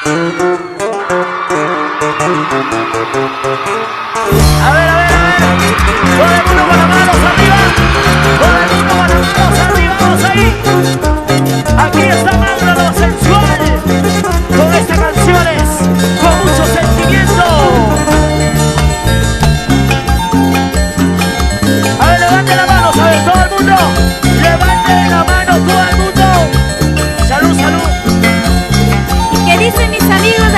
A ver, a ver, a ver. Todo el mundo con las manos arriba. Todo el mundo con las manos arriba. Vamos ahí. Aquí está Mauro lo sensual. Con estas canciones, con mucho sentimiento. A ver, levante la mano, a ver, todo el mundo. Levante la mano, todo el mundo. Salud, salud. ¿Y qué dicen mis amigos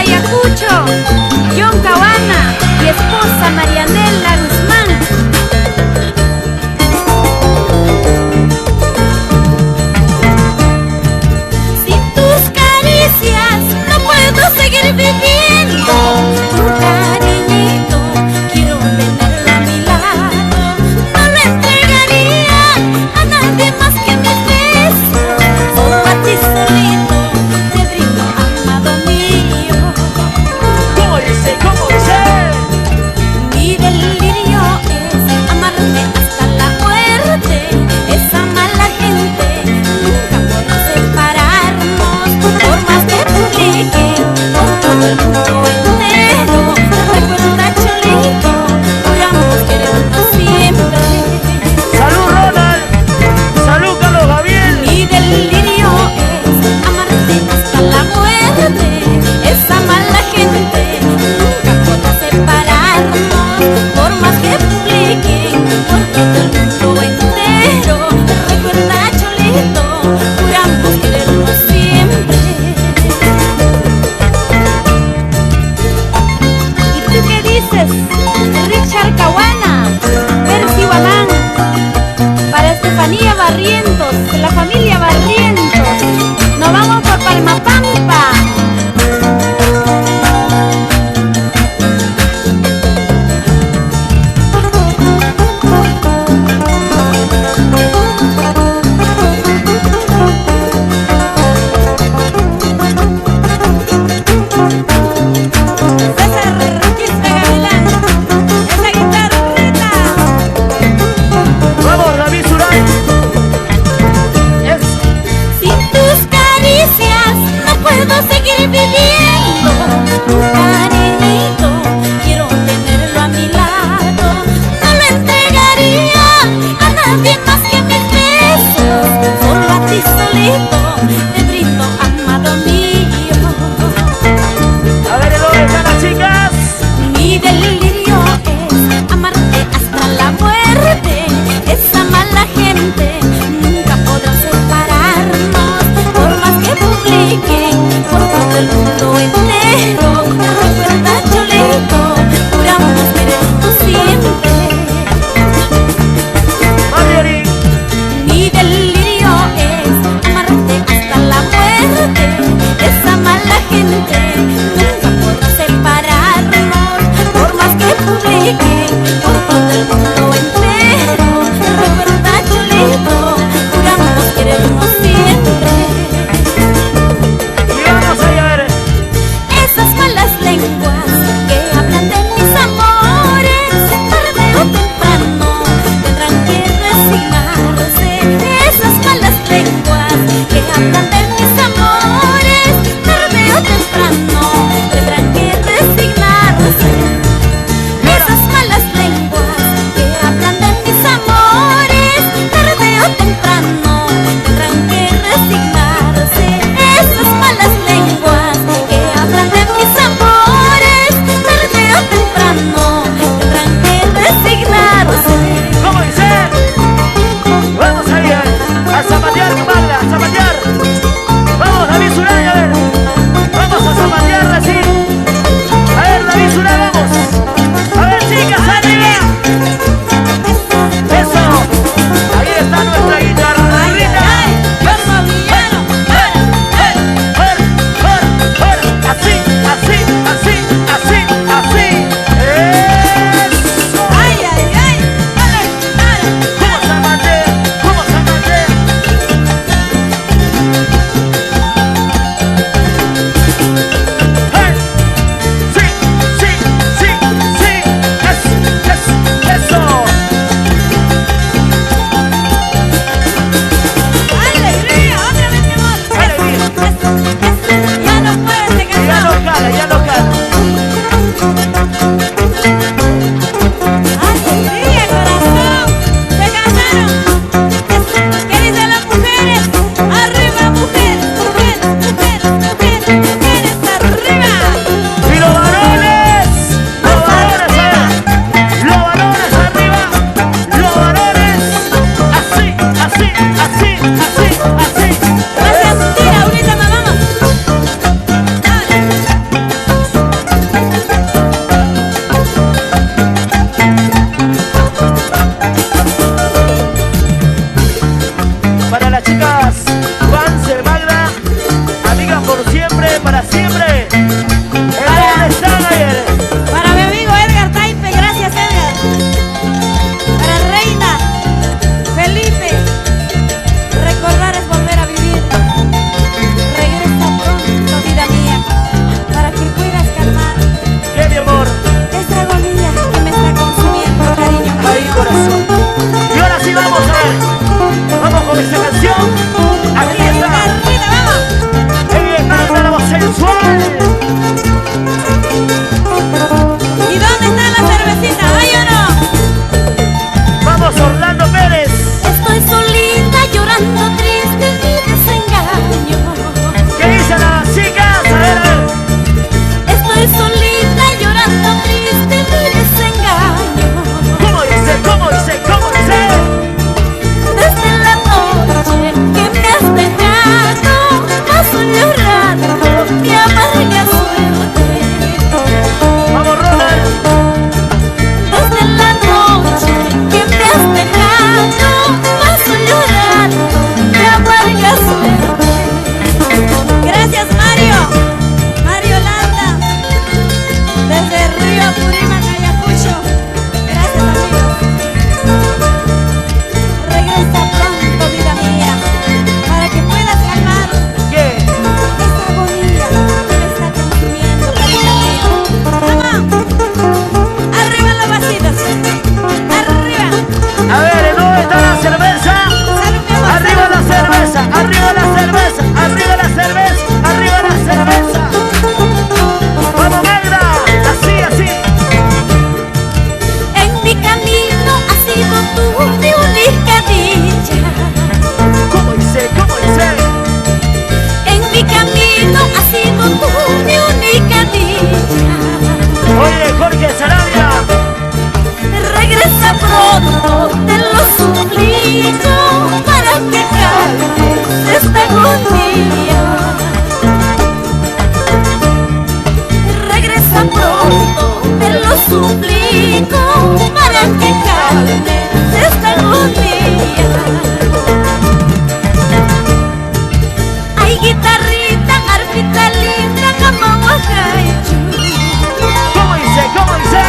¿Cómo dice? ¿Cómo dice?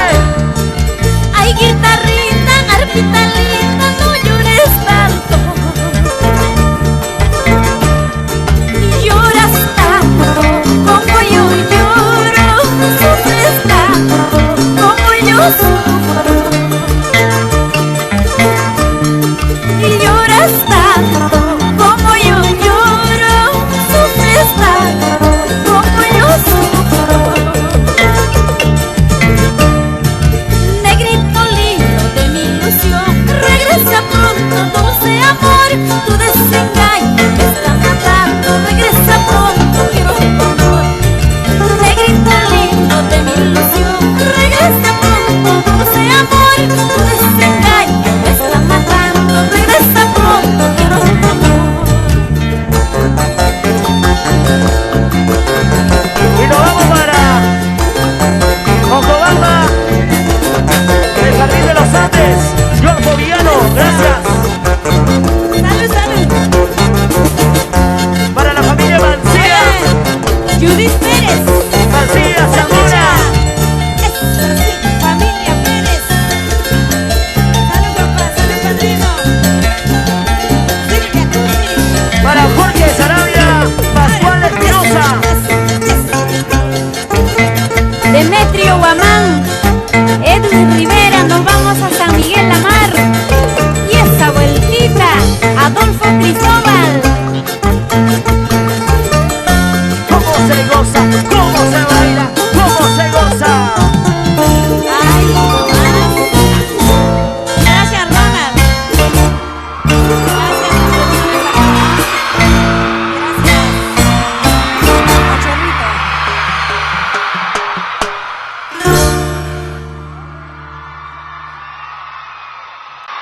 Ay, guitarrita, arpita linda, no llores tanto. Lloras tanto como yo lloro, sufres tanto como yo sufro. Y lloras tanto como yo lloro, sufres tanto como yo sufro. Negrito lindo de mi ilusión, regresa pronto, dulce amor, tu desengaño me está matando, regresa pronto, quiero tu amor. Negrito lindo de mi ilusión, regresa pronto, dulce amor, tu desengaño me está matando, regresa pronto, quiero tu amor. Y nos vamos para Mocobamba, el Jardín de los Andes. John Foviano, gracias. Salud, salud. Para la familia Mancilla, Judith Pérez. Mancilla, Zamora. Eso sí, familia Pérez. Salud, papá, salud, padrino. Silvia Cruz. Para Jorge Sarabia, Pascual Espinosa. Demetrio Guamán, Edwin Rivera, nos vamos a San Miguel La Mar. Y esa vueltita, Adolfo Cristóbal. ¿Cómo se goza?